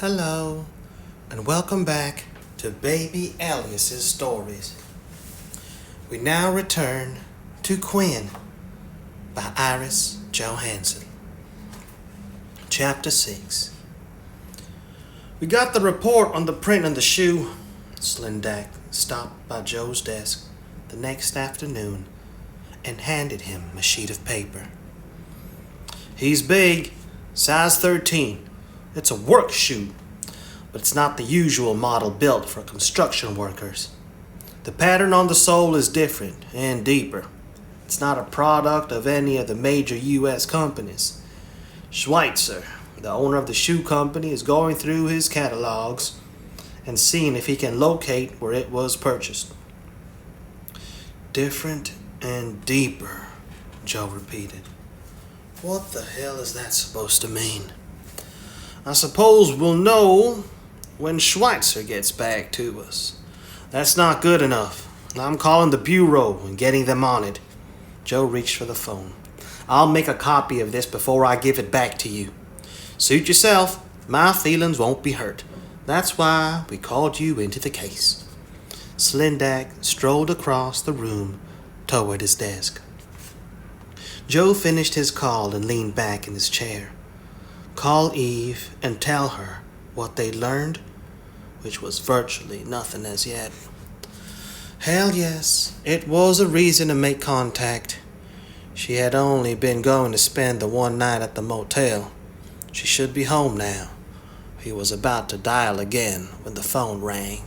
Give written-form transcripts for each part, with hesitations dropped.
Hello, and welcome back to Baby Alias's stories. We now return to Quinn by Iris Johansen. Chapter 6. We got the report on the print on the shoe. Slindak stopped by Joe's desk the next afternoon and handed him a sheet of paper. He's big, size 13. It's a work shoe, but it's not the usual model built for construction workers. The pattern on the sole is different and deeper. It's not a product of any of the major U.S. companies. Schweitzer, the owner of the shoe company, is going through his catalogs and seeing if he can locate where it was purchased. Different and deeper, Joe repeated. What the hell is that supposed to mean? I suppose we'll know when Schweitzer gets back to us. That's not good enough. I'm calling the bureau and getting them on it. Joe reached for the phone. I'll make a copy of this before I give it back to you. Suit yourself. My feelings won't be hurt. That's why we called you into the case. Slindak strolled across the room toward his desk. Joe finished his call and leaned back in his chair. Call Eve and tell her what they learned, which was virtually nothing as yet. Hell yes, it was a reason to make contact. She had only been going to spend the one night at the motel. She should be home now. He was about to dial again when the phone rang.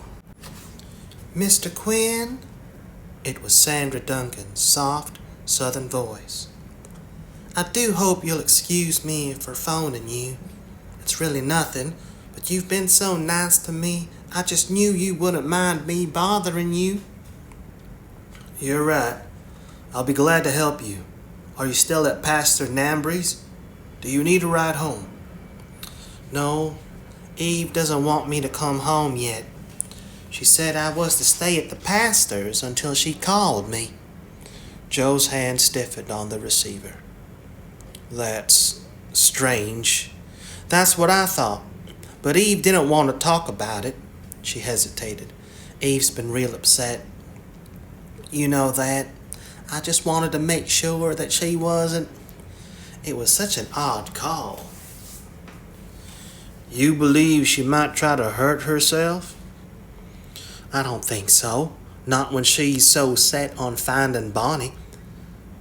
Mr. Quinn? It was Sandra Duncan's soft, southern voice. I do hope you'll excuse me for phoning you. It's really nothing, but you've been so nice to me, I just knew you wouldn't mind me bothering you. You're right. I'll be glad to help you. Are you still at Pastor Nambry's? Do you need a ride home? No, Eve doesn't want me to come home yet. She said I was to stay at the pastor's until she called me. Joe's hand stiffened on the receiver. That's strange. That's what I thought. But Eve didn't want to talk about it. She hesitated. Eve's been real upset. You know that. I just wanted to make sure that she wasn't. It was such an odd call. You believe she might try to hurt herself? I don't think so. Not when she's so set on finding Bonnie.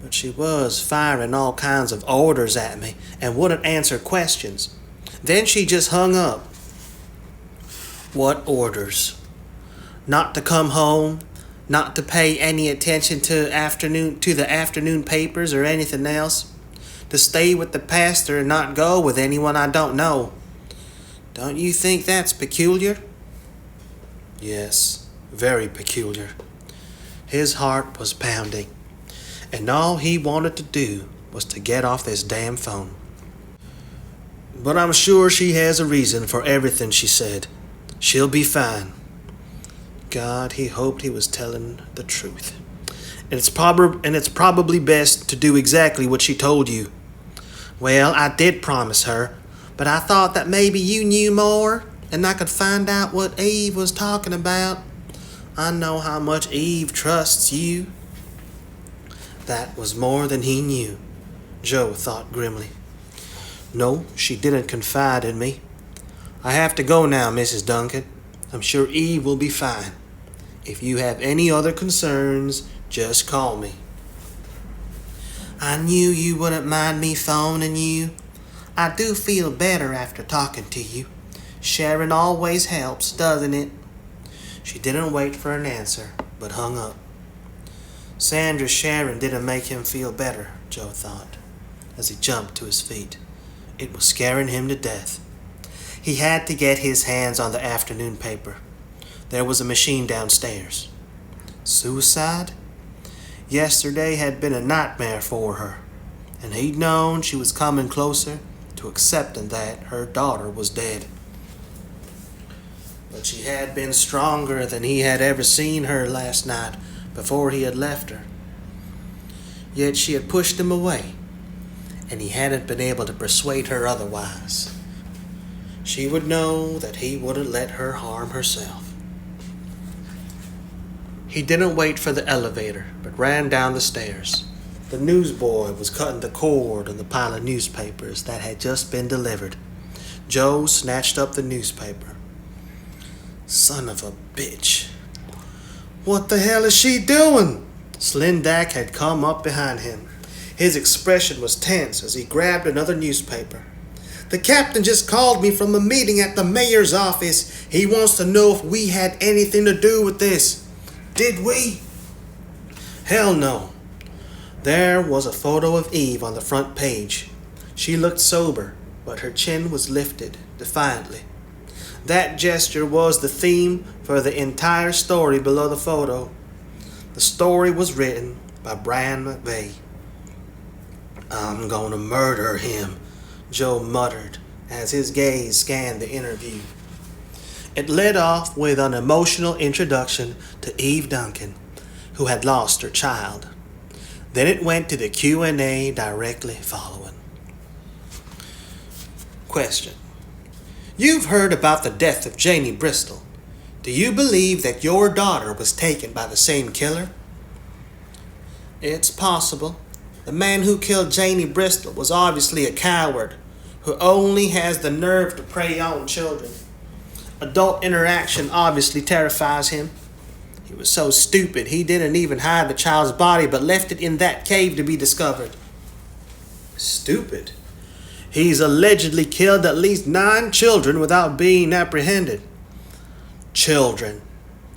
But she was firing all kinds of orders at me and wouldn't answer questions. Then she just hung up. What orders? Not to come home, not to pay any attention to the afternoon papers or anything else, to stay with the pastor and not go with anyone I don't know. Don't you think that's peculiar? Yes, very peculiar. His heart was pounding. And all he wanted to do was to get off this damn phone. But I'm sure she has a reason for everything she said. She'll be fine. God, he hoped he was telling the truth. And it's probably best to do exactly what she told you. Well, I did promise her, but I thought that maybe you knew more and I could find out what Eve was talking about. I know how much Eve trusts you. That was more than he knew, Joe thought grimly. No, she didn't confide in me. I have to go now, Mrs. Duncan. I'm sure Eve will be fine. If you have any other concerns, just call me. I knew you wouldn't mind me phoning you. I do feel better after talking to you. Sharing always helps, doesn't it? She didn't wait for an answer, but hung up. Sandra's sharing didn't make him feel better, Joe thought, as he jumped to his feet. It was scaring him to death. He had to get his hands on the afternoon paper. There was a machine downstairs. Suicide? Yesterday had been a nightmare for her, and he'd known she was coming closer to accepting that her daughter was dead. But she had been stronger than he had ever seen her last night before he had left her. Yet she had pushed him away, and he hadn't been able to persuade her otherwise. she would know that he wouldn't let her harm herself. He didn't wait for the elevator, but ran down the stairs. The newsboy was cutting the cord on the pile of newspapers that had just been delivered. Joe snatched up the newspaper. Son of a bitch. What the hell is she doing? Slindak had come up behind him. His expression was tense as he grabbed another newspaper. The captain just called me from a meeting at the mayor's office. He wants to know if we had anything to do with this. Did we? Hell no. There was a photo of Eve on the front page. She looked sober, but her chin was lifted defiantly. That gesture was the theme for the entire story below the photo. The story was written by Brian McVeigh. I'm gonna murder him, Joe muttered as his gaze scanned the interview. It led off with an emotional introduction to Eve Duncan, who had lost her child. Then it went to the Q&A directly following. Question. You've heard about the death of Janie Bristol. Do you believe that your daughter was taken by the same killer? It's possible. The man who killed Janie Bristol was obviously a coward who only has the nerve to prey on children. Adult interaction obviously terrifies him. He was so stupid he didn't even hide the child's body but left it in that cave to be discovered. Stupid? He's allegedly killed at least 9 children without being apprehended. Children.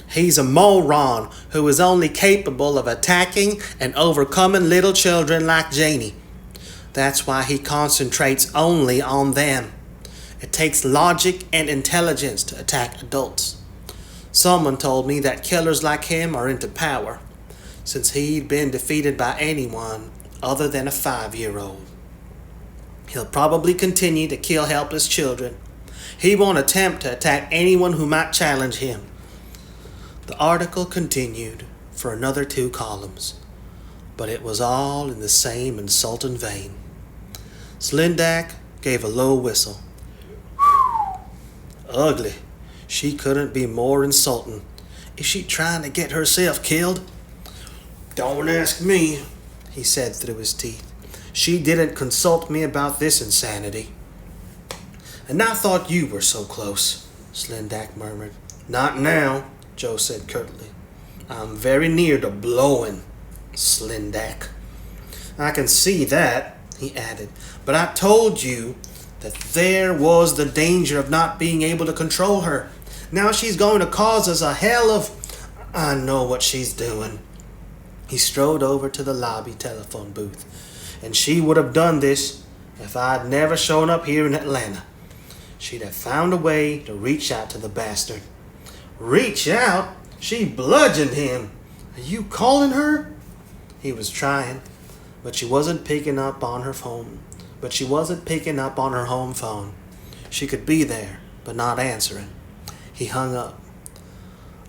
He's a moron who is only capable of attacking and overcoming little children like Janie. That's why he concentrates only on them. It takes logic and intelligence to attack adults. Someone told me that killers like him are into power, since he'd been defeated by anyone other than a 5-year-old. He'll probably continue to kill helpless children. He won't attempt to attack anyone who might challenge him. The article continued for another 2 columns, but it was all in the same insulting vein. Slindak gave a low whistle. Ugly. She couldn't be more insulting. Is she trying to get herself killed? Don't ask me, he said through his teeth. She didn't consult me about this insanity. And I thought you were so close, Slindak murmured. Not now, Joe said curtly. I'm very near to blowing, Slindak. I can see that, he added, but I told you that there was the danger of not being able to control her. Now she's going to cause us a hell of... I know what she's doing. He strode over to the lobby telephone booth, and she would have done this if I'd never shown up here in Atlanta. She'd have found a way to reach out to the bastard. Reach out? She bludgeoned him. Are you calling her? He was trying, but she wasn't picking up on her phone. She could be there, but not answering. He hung up.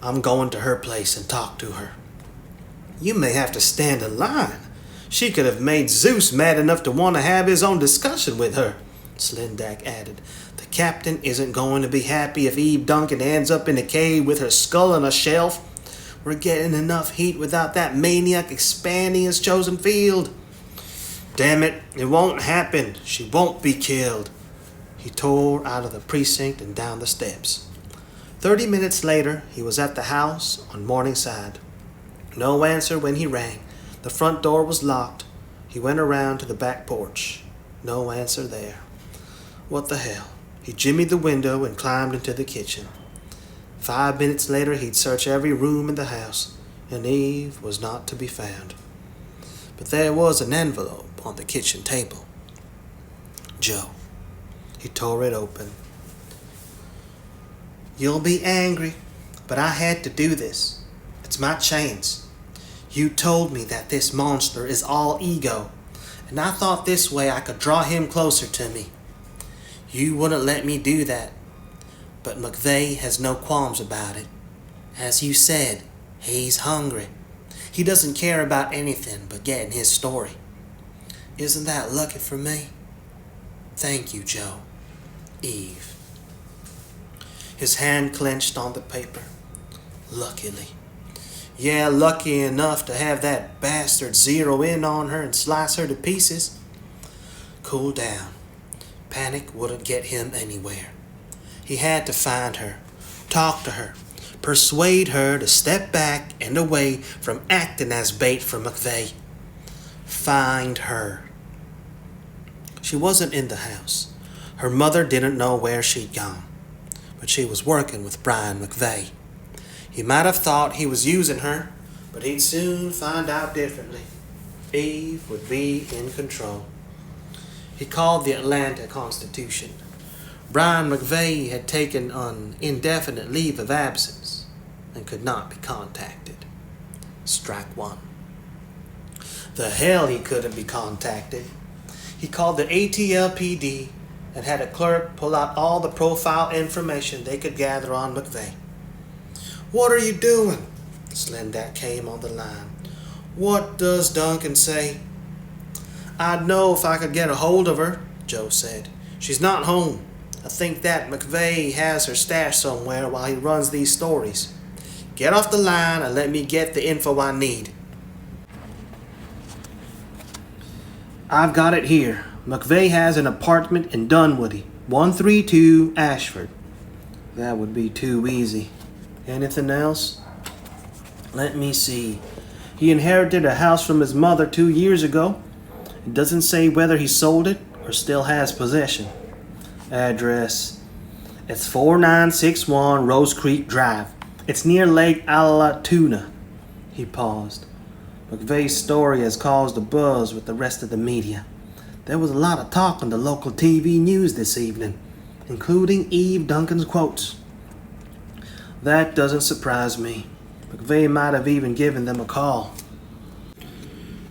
I'm going to her place and talk to her. You may have to stand in line. She could have made Zeus mad enough to want to have his own discussion with her, Slindak added. The captain isn't going to be happy if Eve Duncan ends up in a cave with her skull on a shelf. We're getting enough heat without that maniac expanding his chosen field. Damn it, it won't happen. She won't be killed. He tore out of the precinct and down the steps. 30 minutes later, he was at the house on Morningside. No answer when he rang. The front door was locked. He went around to the back porch. No answer there. What the hell? He jimmied the window and climbed into the kitchen. 5 minutes later, he'd search every room in the house, and Eve was not to be found. But there was an envelope on the kitchen table. Joe. He tore it open. You'll be angry, but I had to do this. It's my chance. You told me that this monster is all ego, and I thought this way I could draw him closer to me. You wouldn't let me do that, but McVeigh has no qualms about it. As you said, he's hungry. He doesn't care about anything but getting his story. Isn't that lucky for me? Thank you, Joe. Eve. his hand clenched on the paper. Luckily. Yeah, lucky enough to have that bastard zero in on her and slice her to pieces. Cool down. Panic wouldn't get him anywhere. He had to find her, talk to her, persuade her to step back and away from acting as bait for McVeigh. Find her. She wasn't in the house. Her mother didn't know where she'd gone, but she was working with Brian McVeigh. He might have thought he was using her, but he'd soon find out differently. Eve would be in control. He called the Atlanta Constitution. Brian McVeigh had taken an indefinite leave of absence and could not be contacted. Strike one. The hell he couldn't be contacted. He called the ATLPD and had a clerk pull out all the profile information they could gather on McVeigh. What are you doing? Slendak came on the line. What does Duncan say? I'd know if I could get a hold of her, Joe said. She's not home. I think that McVeigh has her stashed somewhere while he runs these stories. Get off the line and let me get the info I need. I've got it here. McVeigh has an apartment in Dunwoody, 132 Ashford. That would be too easy. Anything else? Let me see. He inherited a house from his mother 2 years ago. It doesn't say whether he sold it or still has possession. Address. It's 4961 Rose Creek Drive. It's near Lake Allatoona. He paused. McVeigh's story has caused a buzz with the rest of the media. There was a lot of talk on the local TV news this evening, including Eve Duncan's quotes. That doesn't surprise me. McVeigh might have even given them a call.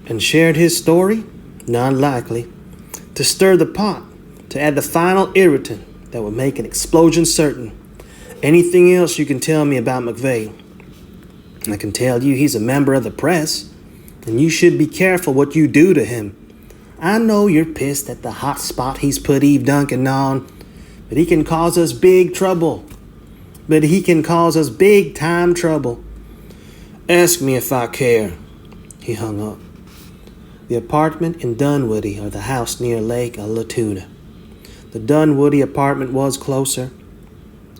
And shared his story? Not likely. To stir the pot, to add the final irritant that would make an explosion certain. Anything else you can tell me about McVeigh? I can tell you he's a member of the press, and you should be careful what you do to him. I know you're pissed at the hot spot he's put Eve Duncan on, but he can cause us big trouble. He can cause us big time trouble. Ask me if I care. He hung up. The apartment in Dunwoody or the house near Lake Allatoona. The Dunwoody apartment was closer,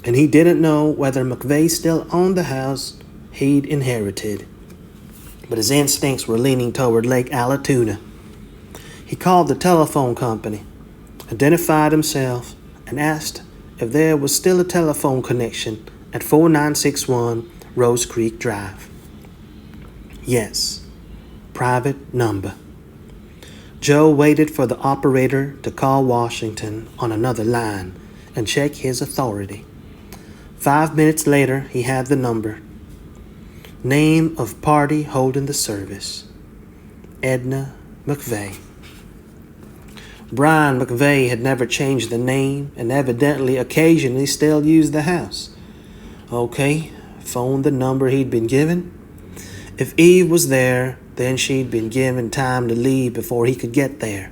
and he didn't know whether McVeigh still owned the house he'd inherited. But his instincts were leaning toward Lake Allatoona. He called the telephone company, identified himself, and asked if there was still a telephone connection at 4961 Rose Creek Drive. Yes, private number. Joe waited for the operator to call Washington on another line and check his authority. 5 minutes later, he had the number. Name of party holding the service. Edna McVeigh. Brian McVeigh had never changed the name and evidently occasionally still used the house. Okay, phoned the number he'd been given. If Eve was there, then she'd been given time to leave before he could get there.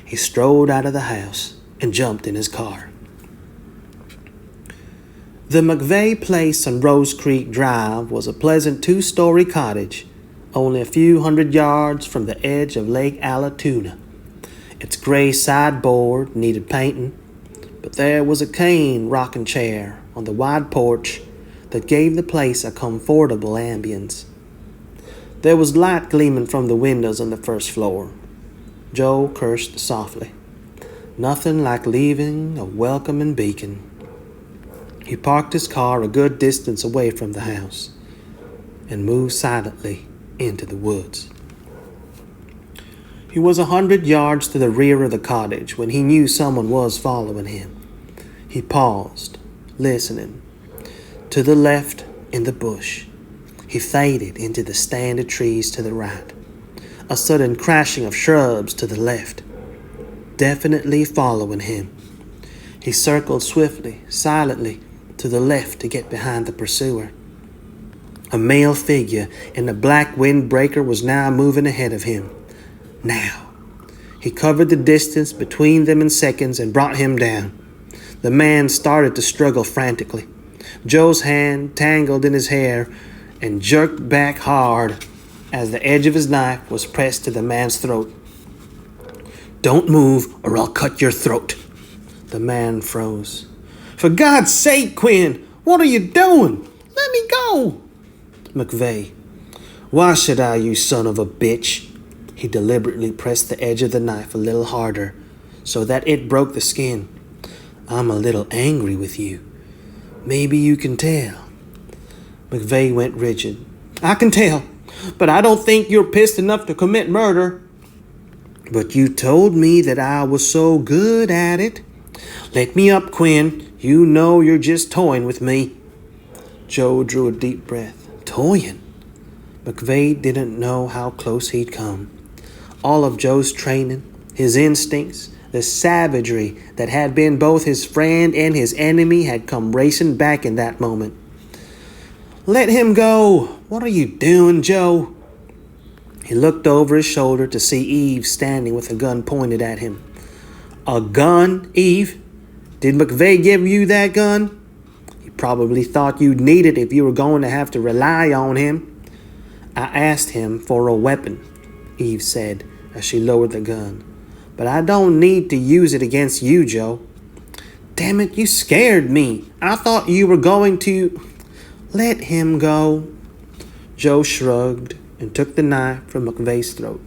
He strolled out of the house and jumped in his car. The McVeigh place on Rose Creek Drive was a pleasant 2-story cottage, only a few hundred yards from the edge of Lake Allatoona. Its gray sideboard needed painting, but there was a cane rocking chair on the wide porch that gave the place a comfortable ambience. There was light gleaming from the windows on the first floor. Joe cursed softly. Nothing like leaving a welcoming beacon. He parked his car a good distance away from the house and moved silently into the woods. He was 100 yards to the rear of the cottage when he knew someone was following him. He paused, listening. To the left, in the bush, he faded into the stand of trees to the right. A sudden crashing of shrubs to the left, definitely following him. He circled swiftly, silently, to the left to get behind the pursuer. A male figure in a black windbreaker was now moving ahead of him. Now, he covered the distance between them in seconds and brought him down. The man started to struggle frantically. Joe's hand tangled in his hair and jerked back hard as the edge of his knife was pressed to the man's throat. "Don't move or I'll cut your throat." The man froze. "For God's sake, Quinn, what are you doing? Let me go." McVeigh. "Why should I, you son of a bitch?" He deliberately pressed the edge of the knife a little harder so that it broke the skin. "I'm a little angry with you. Maybe you can tell." McVeigh went rigid. "I can tell, but I don't think you're pissed enough to commit murder." "But you told me that I was so good at it." "Let me up, Quinn. You know you're just toying with me." Joe drew a deep breath. Toying? McVeigh didn't know how close he'd come. All of Joe's training, his instincts, the savagery that had been both his friend and his enemy had come racing back in that moment. "Let him go. What are you doing, Joe?" He looked over his shoulder to see Eve standing with a gun pointed at him. "A gun, Eve? Did McVeigh give you that gun? He probably thought you'd need it if you were going to have to rely on him." "I asked him for a weapon," Eve said as she lowered the gun. "But I don't need to use it against you, Joe." "Damn it, you scared me. I thought you were going to—" "Let him go." Joe shrugged and took the knife from McVeigh's throat.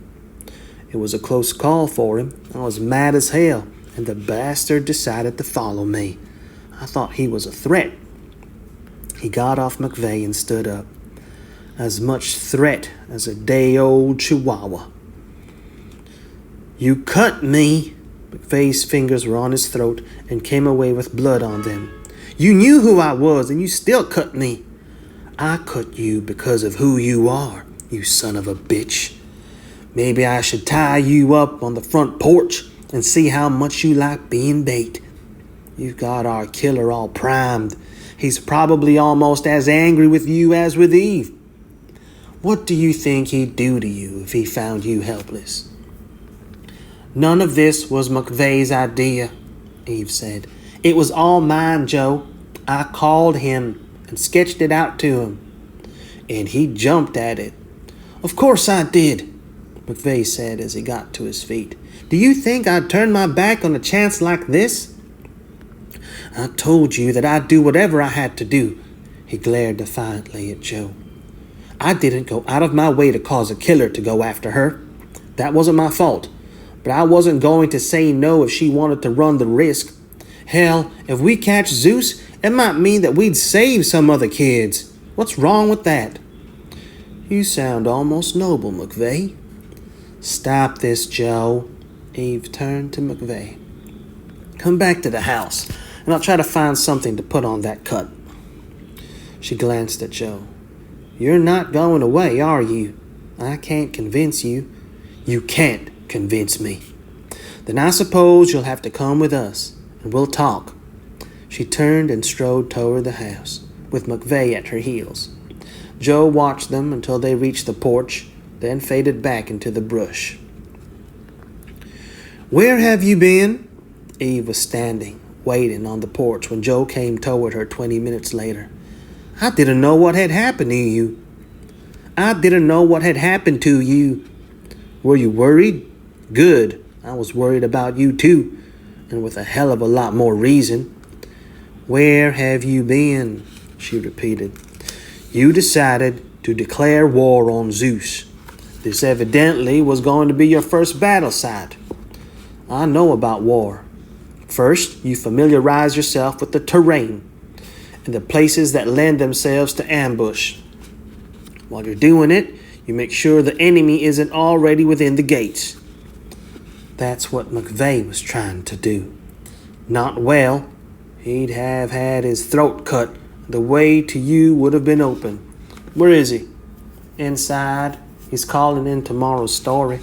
"It was a close call for him. I was mad as hell, and the bastard decided to follow me. I thought he was a threat." He got off McVeigh and stood up. As much threat as a day-old chihuahua. "You cut me." McVeigh's fingers were on his throat and came away with blood on them. "You knew who I was and you still cut me." "I cut you because of who you are, you son of a bitch. Maybe I should tie you up on the front porch and see how much you like being bait. You've got our killer all primed. He's probably almost as angry with you as with Eve. What do you think he'd do to you if he found you helpless?" "None of this was McVeigh's idea," Eve said. "It was all mine, Joe. I called him and sketched it out to him. And he jumped at it." "Of course I did," McVeigh said as he got to his feet. "Do you think I'd turn my back on a chance like this?" "I told you that I'd do whatever I had to do." He glared defiantly at Joe. "I didn't go out of my way to cause a killer to go after her. That wasn't my fault. But I wasn't going to say no if she wanted to run the risk. Hell, if we catch Zeus, it might mean that we'd save some other kids. What's wrong with that?" "You sound almost noble, McVeigh." "Stop this, Joe." Eve turned to McVeigh. "Come back to the house, and I'll try to find something to put on that cut." She glanced at Joe. "You're not going away, are you? I can't convince you." "You can't convince me." "Then I suppose you'll have to come with us, and we'll talk." She turned and strode toward the house, with McVeigh at her heels. Joe watched them until they reached the porch, then faded back into the brush. "Where have you been?" Eve was standing, waiting on the porch when Joe came toward her 20 minutes later. "I didn't know what had happened to you." "I didn't know what had happened to you." "Were you worried?" "Good. I was worried about you too, and with a hell of a lot more reason." "Where have you been?" she repeated. "You decided to declare war on Zeus. This evidently was going to be your first battle site. I know about war. First, you familiarize yourself with the terrain and the places that lend themselves to ambush. While you're doing it, you make sure the enemy isn't already within the gates." That's what McVeigh was trying to do. Not well. He'd have had his throat cut. The way to you would have been open. "Where is he?" "Inside. He's calling in tomorrow's story."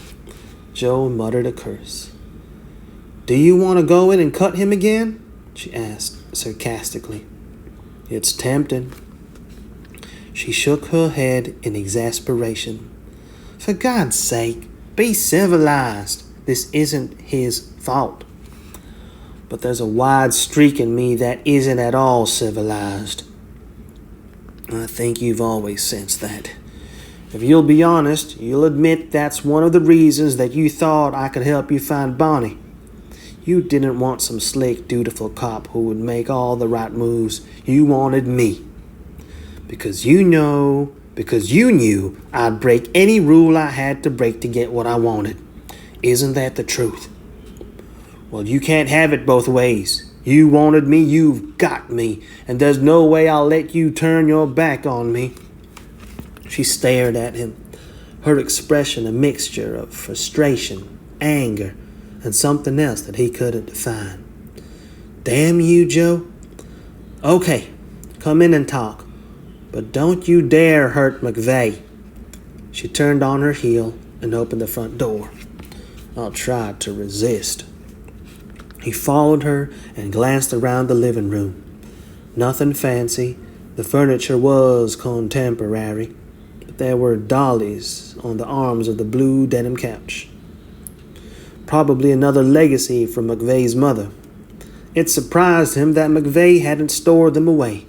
Joe muttered a curse. "Do you want to go in and cut him again?" she asked sarcastically. "It's tempting." She shook her head in exasperation. "For God's sake, be civilized. This isn't his fault." but there's a wide streak in me that isn't at all civilized. I think you've always sensed that. If you'll be honest, you'll admit that's one of the reasons that you thought I could help you find Bonnie. You didn't want some slick, dutiful cop who would make all the right moves. You wanted me. Because you knew I'd break any rule I had to break to get what I wanted. Isn't that the truth? Well, you can't have it both ways. You wanted me, you've got me, and there's no way I'll let you turn your back on me. She stared at him, her expression a mixture of frustration, anger, and something else that he couldn't define. Damn you, Joe. Okay, come in and talk, but don't you dare hurt McVeigh. She turned on her heel and opened the front door. I tried to resist. He followed her and glanced around the living room. Nothing fancy. The furniture was contemporary, but there were dollies on the arms of the blue denim couch. Probably another legacy from McVeigh's mother. It surprised him that McVeigh hadn't stored them away.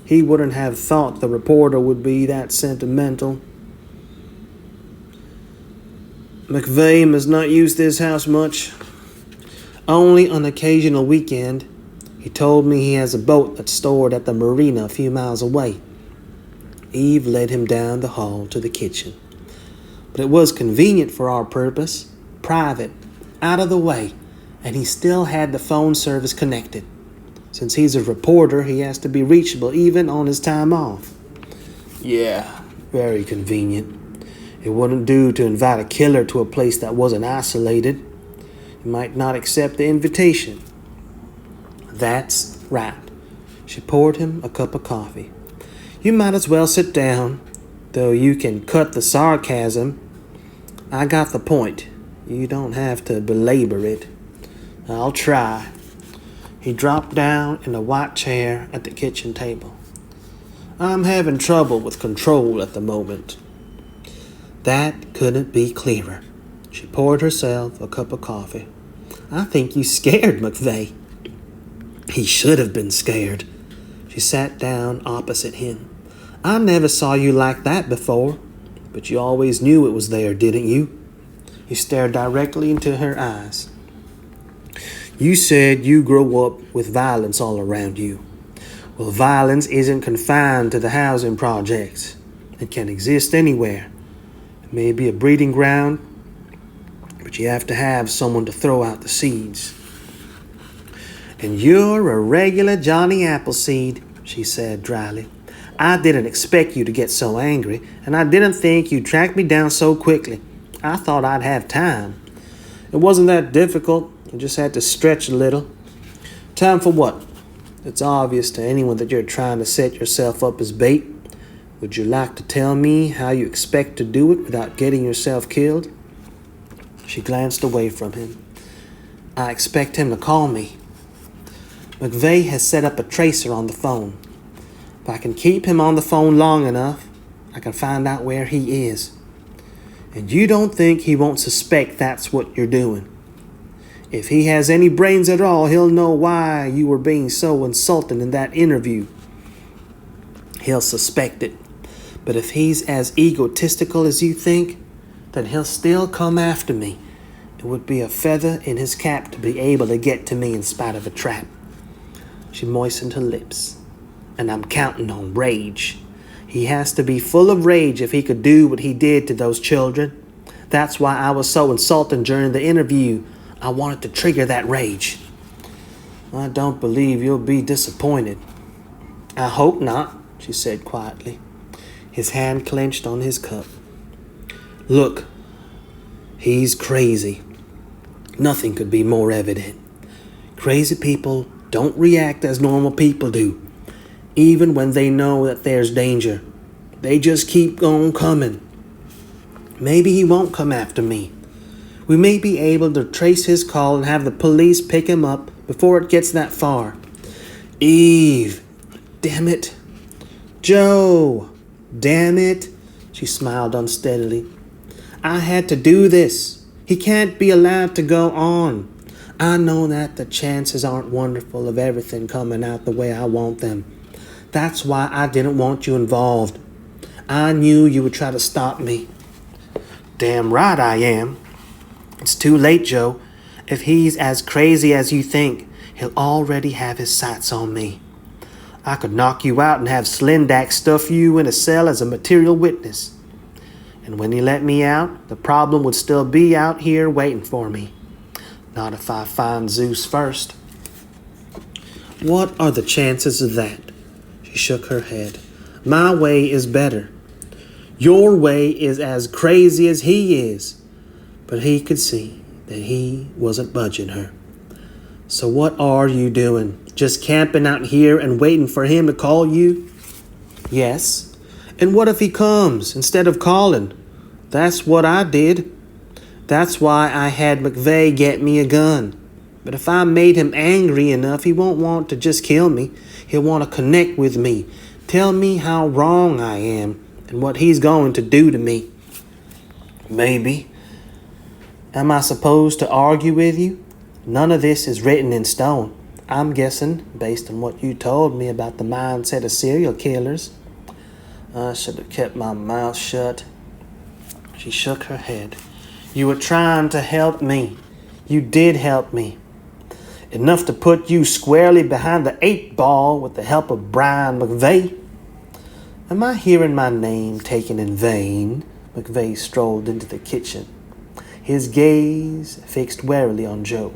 He wouldn't have thought the reporter would be that sentimental. McVeigh must not use this house much. Only on occasional weekend. He told me he has a boat that's stored at the marina a few miles away. Eve led him down the hall to the kitchen. But it was convenient for our purpose, private, out of the way, and he still had the phone service connected. Since he's a reporter, he has to be reachable even on his time off. Yeah, very convenient. It wouldn't do to invite a killer to a place that wasn't isolated. He might not accept the invitation. That's right. She poured him a cup of coffee. You might as well sit down, though you can cut the sarcasm. I got the point. You don't have to belabor it. I'll try. He dropped down in a white chair at the kitchen table. I'm having trouble with control at the moment. That couldn't be clearer. She poured herself a cup of coffee. I think you scared McVeigh. He should have been scared. She sat down opposite him. I never saw you like that before, but you always knew it was there, didn't you? He stared directly into her eyes. You said you grew up with violence all around you. Well, violence isn't confined to the housing projects. It can exist anywhere. It may be a breeding ground, but you have to have someone to throw out the seeds. And you're a regular Johnny Appleseed, she said dryly. I didn't expect you to get so angry, and I didn't think you'd track me down so quickly. I thought I'd have time. It wasn't that difficult. I just had to stretch a little. Time for what? It's obvious to anyone that you're trying to set yourself up as bait. Would you like to tell me how you expect to do it without getting yourself killed? She glanced away from him. I expect him to call me. McVeigh has set up a tracer on the phone. If I can keep him on the phone long enough, I can find out where he is. And you don't think he won't suspect that's what you're doing. If he has any brains at all, he'll know why you were being so insulting in that interview. He'll suspect it. But if he's as egotistical as you think, then he'll still come after me. It would be a feather in his cap to be able to get to me in spite of a trap. She moistened her lips. And I'm counting on rage. He has to be full of rage if he could do what he did to those children. That's why I was so insulting during the interview. I wanted to trigger that rage. I don't believe you'll be disappointed. I hope not, she said quietly. His hand clenched on his cup. Look, he's crazy. Nothing could be more evident. Crazy people don't react as normal people do. Even when they know that there's danger. They just keep on coming. Maybe he won't come after me. We may be able to trace his call and have the police pick him up before it gets that far. Eve, damn it. Joe, damn it. She smiled unsteadily. I had to do this. He can't be allowed to go on. I know that the chances aren't wonderful of everything coming out the way I want them. That's why I didn't want you involved. I knew you would try to stop me." "Damn right I am. It's too late, Joe. If he's as crazy as you think, he'll already have his sights on me. I could knock you out and have Slindak stuff you in a cell as a material witness. And when he let me out, the problem would still be out here waiting for me. Not if I find Zeus first." "What are the chances of that?" She shook her head. "My way is better. Your way is as crazy as he is." But he could see that he wasn't budging her. "So what are you doing? Just camping out here and waiting for him to call you?" "Yes. And what if he comes instead of calling? That's what I did. That's why I had McVeigh get me a gun. But if I made him angry enough, he won't want to just kill me. He'll want to connect with me, tell me how wrong I am, and what he's going to do to me." "Maybe. Am I supposed to argue with you? None of this is written in stone. I'm guessing, based on what you told me about the mindset of serial killers. I should have kept my mouth shut." She shook her head. "You were trying to help me. You did help me. Enough to put you squarely behind the 8 ball with the help of Brian McVeigh." "Am I hearing my name taken in vain?" McVeigh strolled into the kitchen, his gaze fixed warily on Joe.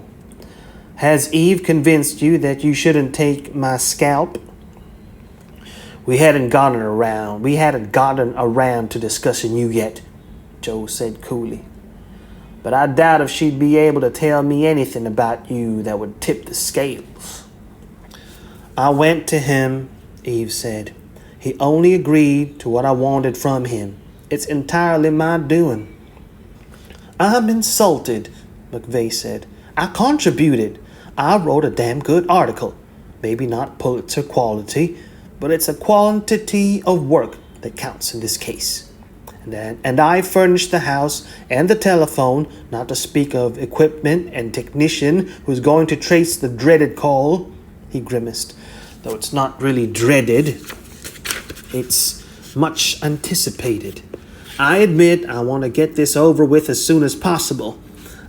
"Has Eve convinced you that you shouldn't take my scalp?" We hadn't gotten around to discussing you yet," Joe said coolly. "But I doubt if she'd be able to tell me anything about you that would tip the scales." "I went to him," Eve said. "He only agreed to what I wanted from him. It's entirely my doing." "I'm insulted," McVeigh said. "I contributed. I wrote a damn good article. Maybe not Pulitzer quality, but it's a quantity of work that counts in this case. And I furnished the house and the telephone, not to speak of equipment and technician who's going to trace the dreaded call." He grimaced. "Though it's not really dreaded. It's much anticipated. I admit I want to get this over with as soon as possible.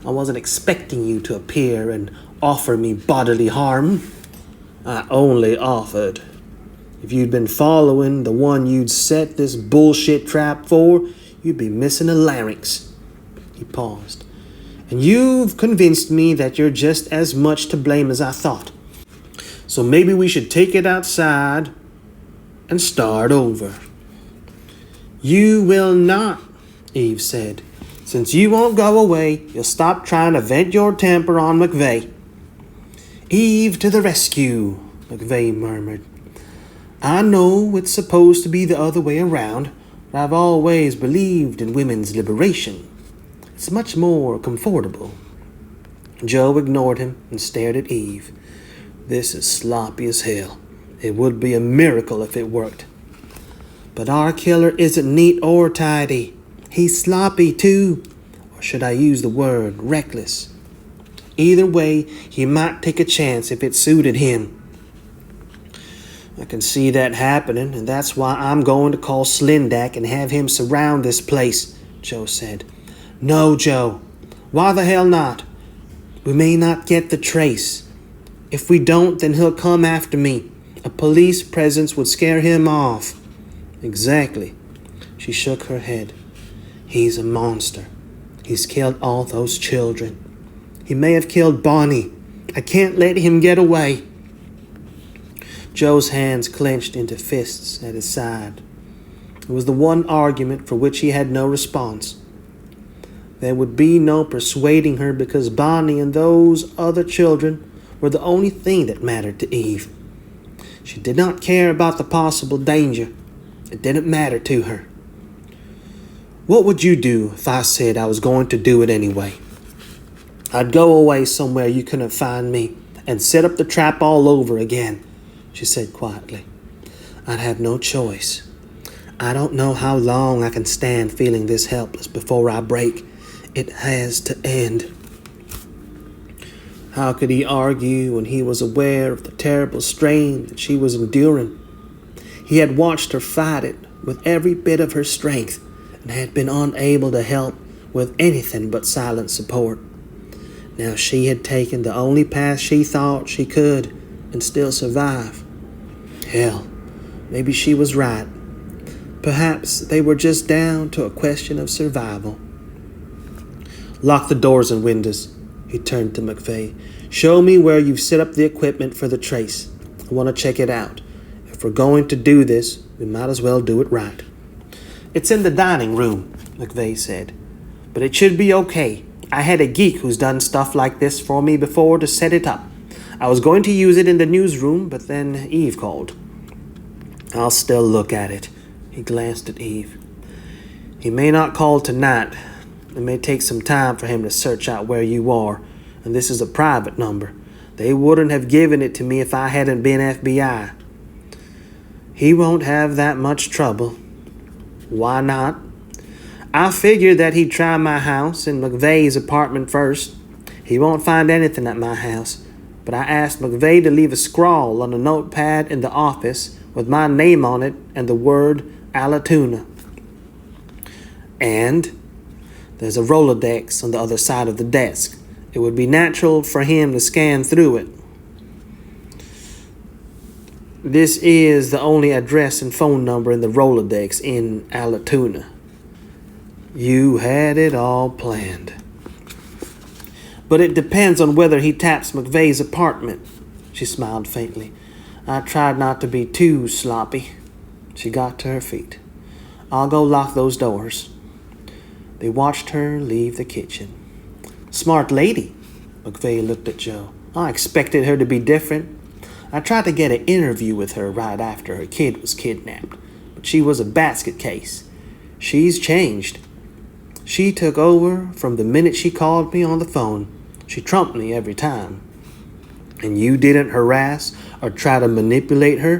I wasn't expecting you to appear and offer me bodily harm. I only offered. If you'd been following the one you'd set this bullshit trap for, you'd be missing a larynx." He paused. "And you've convinced me that you're just as much to blame as I thought. So maybe we should take it outside and start over." "You will not," Eve said. "Since you won't go away, you'll stop trying to vent your temper on McVeigh." "Eve to the rescue," McVeigh murmured. "I know it's supposed to be the other way around, but I've always believed in women's liberation. It's much more comfortable." Joe ignored him and stared at Eve. "This is sloppy as hell. It would be a miracle if it worked." "But our killer isn't neat or tidy. He's sloppy too. Or should I use the word reckless? Either way, he might take a chance if it suited him." "I can see that happening, and that's why I'm going to call Slindak and have him surround this place," Joe said. "No, Joe. Why the hell not? We may not get the trace. If we don't, then he'll come after me. A police presence would scare him off." "Exactly." She shook her head. "He's a monster. He's killed all those children. He may have killed Bonnie. I can't let him get away." Joe's hands clenched into fists at his side. It was the one argument for which he had no response. There would be no persuading her because Bonnie and those other children were the only thing that mattered to Eve. She did not care about the possible danger. It didn't matter to her. "What would you do if I said I was going to do it anyway?" "I'd go away somewhere you couldn't find me and set up the trap all over again," she said quietly. "I'd have no choice. I don't know how long I can stand feeling this helpless before I break. It has to end." How could he argue when he was aware of the terrible strain that she was enduring? He had watched her fight it with every bit of her strength and had been unable to help with anything but silent support. Now she had taken the only path she thought she could and still survive. Hell, maybe she was right. Perhaps they were just down to a question of survival. Lock the doors and windows, he turned to McVeigh. Show me where you've set up the equipment for the trace. I want to check it out. If we're going to do this, we might as well do it right. It's in the dining room, McVeigh said. But it should be okay. I had a geek who's done stuff like this for me before to set it up. I was going to use it in the newsroom, but then Eve called. I'll still look at it. He glanced at Eve. He may not call tonight. It may take some time for him to search out where you are, and this is a private number. They wouldn't have given it to me if I hadn't been FBI. He won't have that much trouble. Why not? I figured that he'd try my house and McVeigh's apartment first. He won't find anything at my house, but I asked McVeigh to leave a scrawl on a notepad in the office with my name on it and the word Alatoona. And there's a Rolodex on the other side of the desk. It would be natural for him to scan through it. This is the only address and phone number in the Rolodex in Alatoona. You had it all planned. But it depends on whether he taps McVeigh's apartment. She smiled faintly. I tried not to be too sloppy. She got to her feet. I'll go lock those doors. They watched her leave the kitchen. Smart lady, McVeigh looked at Joe. I expected her to be different. I tried to get an interview with her right after her kid was kidnapped, but she was a basket case. She's changed. She took over from the minute she called me on the phone. She trumped me every time. And you didn't harass or try to manipulate her?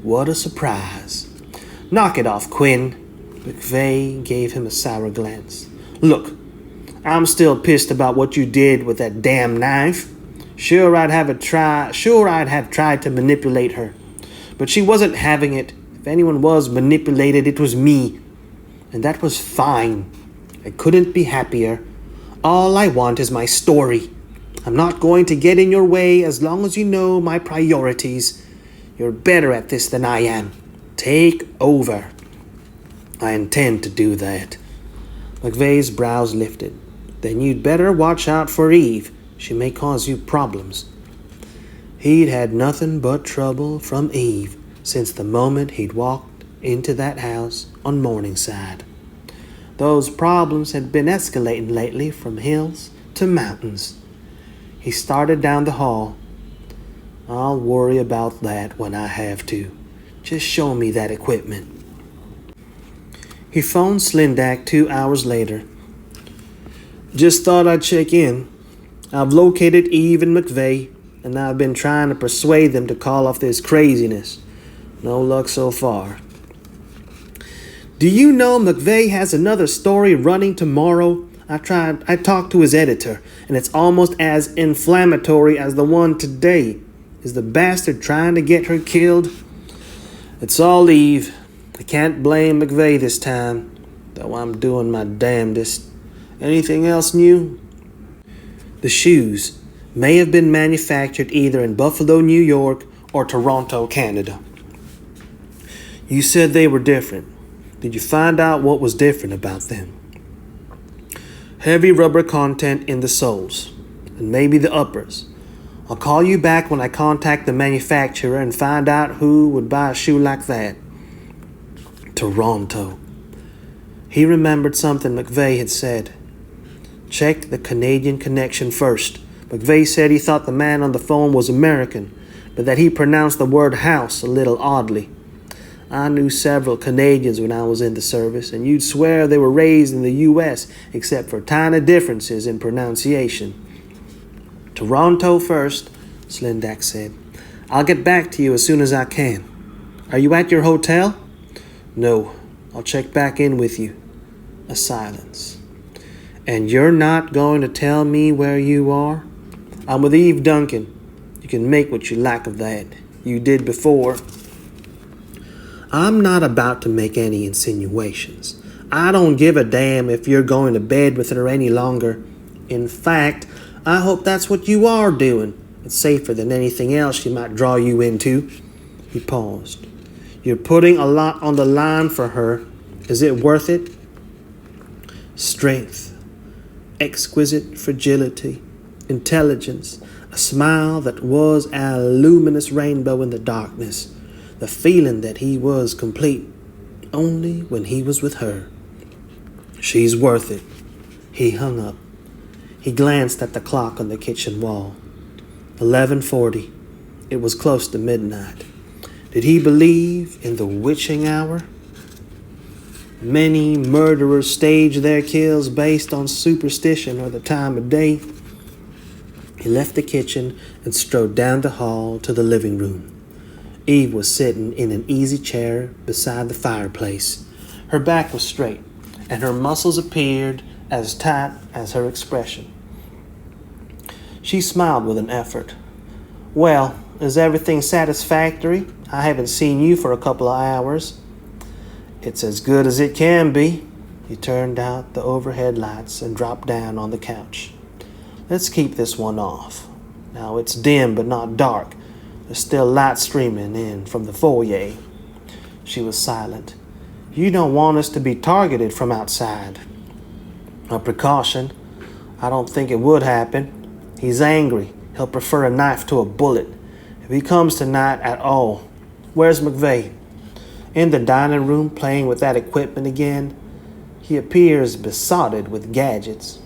What a surprise. Knock it off, Quinn. McVeigh gave him a sour glance. Look, I'm still pissed about what you did with that damn knife. Sure, I'd have tried to manipulate her. But she wasn't having it. If anyone was manipulated, it was me. And that was fine. I couldn't be happier. All I want is my story. I'm not going to get in your way as long as you know my priorities. You're better at this than I am. Take over. I intend to do that. McVeigh's brows lifted. Then you'd better watch out for Eve. She may cause you problems. He'd had nothing but trouble from Eve since the moment he'd walked into that house on Morningside. Those problems had been escalating lately from hills to mountains. He started down the hall. I'll worry about that when I have to. Just show me that equipment. He phoned Slindak 2 hours later. Just thought I'd check in. I've located Eve and McVeigh, and I've been trying to persuade them to call off this craziness. No luck so far. Do you know McVeigh has another story running tomorrow? I talked to his editor, and it's almost as inflammatory as the one today. Is the bastard trying to get her killed? It's all Eve. I can't blame McVeigh this time, though I'm doing my damnedest. Anything else new? The shoes may have been manufactured either in Buffalo, New York, or Toronto, Canada. You said they were different. Did you find out what was different about them? Heavy rubber content in the soles, and maybe the uppers. I'll call you back when I contact the manufacturer and find out who would buy a shoe like that. Toronto. He remembered something McVeigh had said. Check the Canadian connection first. McVeigh said he thought the man on the phone was American, but that he pronounced the word house a little oddly. I knew several Canadians when I was in the service, and you'd swear they were raised in the U.S., except for tiny differences in pronunciation. Toronto first, Slindak said. I'll get back to you as soon as I can. Are you at your hotel? No, I'll check back in with you. A silence. And you're not going to tell me where you are? I'm with Eve Duncan. You can make what you like of that. You did before. I'm not about to make any insinuations. I don't give a damn if you're going to bed with her any longer. In fact, I hope that's what you are doing. It's safer than anything else she might draw you into. He paused. You're putting a lot on the line for her. Is it worth it? Strength, exquisite fragility, intelligence, a smile that was a luminous rainbow in the darkness, the feeling that he was complete only when he was with her. She's worth it. He hung up. He glanced at the clock on the kitchen wall. 11:40. It was close to midnight. Did he believe in the witching hour? Many murderers stage their kills based on superstition or the time of day. He left the kitchen and strode down the hall to the living room. Eve was sitting in an easy chair beside the fireplace. Her back was straight, and her muscles appeared as tight as her expression. She smiled with an effort. Well, is everything satisfactory? I haven't seen you for a couple of hours. It's as good as it can be. He turned out the overhead lights and dropped down on the couch. Let's keep this one off. Now it's dim but not dark. There's still light streaming in from the foyer. She was silent. You don't want us to be targeted from outside. A precaution. I don't think it would happen. He's angry. He'll prefer a knife to a bullet. If he comes tonight at all. Where's McVeigh? In the dining room playing with that equipment again. He appears besotted with gadgets.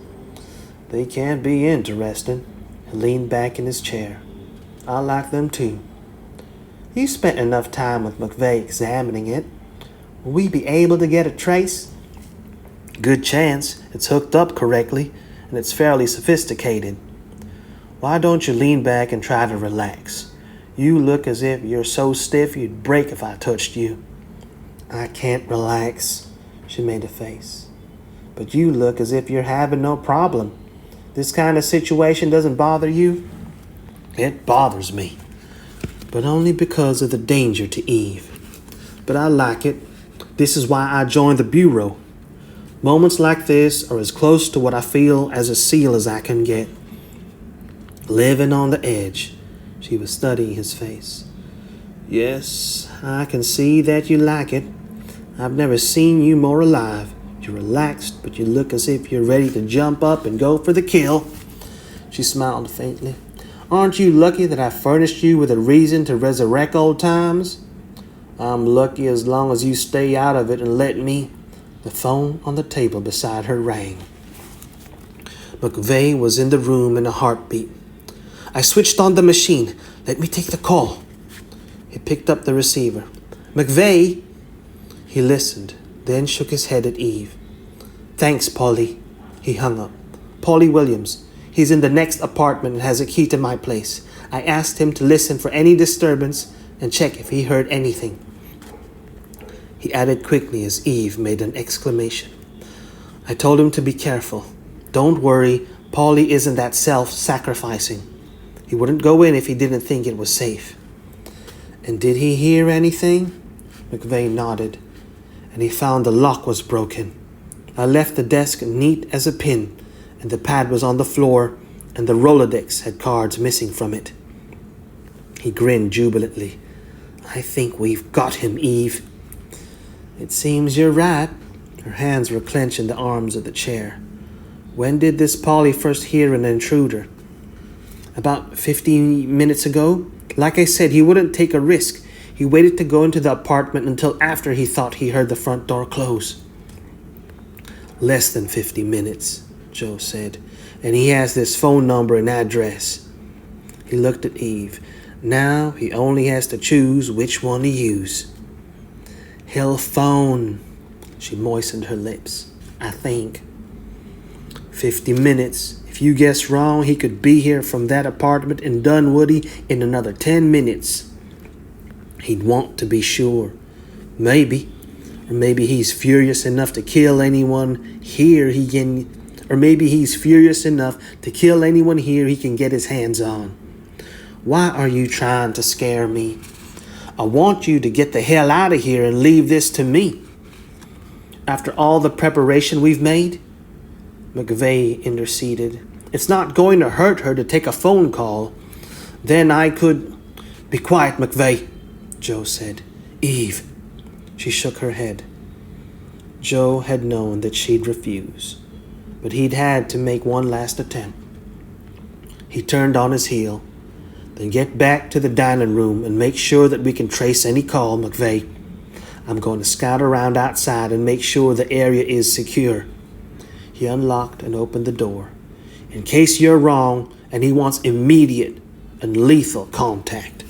They can be interesting. He leaned back in his chair. I like them too. You spent enough time with McVeigh examining it. Will we be able to get a trace? Good chance. It's hooked up correctly, and it's fairly sophisticated. Why don't you lean back and try to relax? You look as if you're so stiff you'd break if I touched you. I can't relax, she made a face. But you look as if you're having no problem. This kind of situation doesn't bother you? It bothers me, but only because of the danger to Eve. But I like it. This is why I joined the Bureau. Moments like this are as close to what I feel as a SEAL as I can get. Living on the edge. She was studying his face. Yes, I can see that you like it. I've never seen you more alive. You're relaxed, but you look as if you're ready to jump up and go for the kill. She smiled faintly. Aren't you lucky that I furnished you with a reason to resurrect old times? I'm lucky as long as you stay out of it and let me. The phone on the table beside her rang. McVeigh was in the room in a heartbeat. I switched on the machine. Let me take the call. He picked up the receiver. McVeigh? He listened, then shook his head at Eve. Thanks, Polly. He hung up. Polly Williams. He's in the next apartment and has a key to my place. I asked him to listen for any disturbance and check if he heard anything. He added quickly as Eve made an exclamation. I told him to be careful. Don't worry, Polly isn't that self-sacrificing. He wouldn't go in if he didn't think it was safe. And did he hear anything? McVeigh nodded, and he found the lock was broken. I left the desk neat as a pin, and the pad was on the floor, and the Rolodex had cards missing from it. He grinned jubilantly. I think we've got him, Eve. It seems you're right. Her hands were clenched in the arms of the chair. When did this Polly first hear an intruder? About 15 minutes ago. Like I said, he wouldn't take a risk. He waited to go into the apartment until after he thought he heard the front door close. Less than 50 minutes, Joe said, and he has this phone number and address. He looked at Eve. Now he only has to choose which one to use. He'll phone. She moistened her lips. I think. 50 minutes. If you guess wrong, he could be here from that apartment in Dunwoody in another 10 minutes. He'd want to be sure. Maybe. Or maybe he's furious enough to kill anyone here Or maybe he's furious enough to kill anyone here he can get his hands on. Why are you trying to scare me? I want you to get the hell out of here and leave this to me. After all the preparation we've made? McVeigh interceded. It's not going to hurt her to take a phone call. Then I could... Be quiet, McVeigh, Joe said. Eve. She shook her head. Joe had known that she'd refuse, but he'd had to make one last attempt. He turned on his heel. Then get back to the dining room and make sure that we can trace any call, McVeigh. I'm going to scout around outside and make sure the area is secure. He unlocked and opened the door. In case you're wrong and he wants immediate and lethal contact.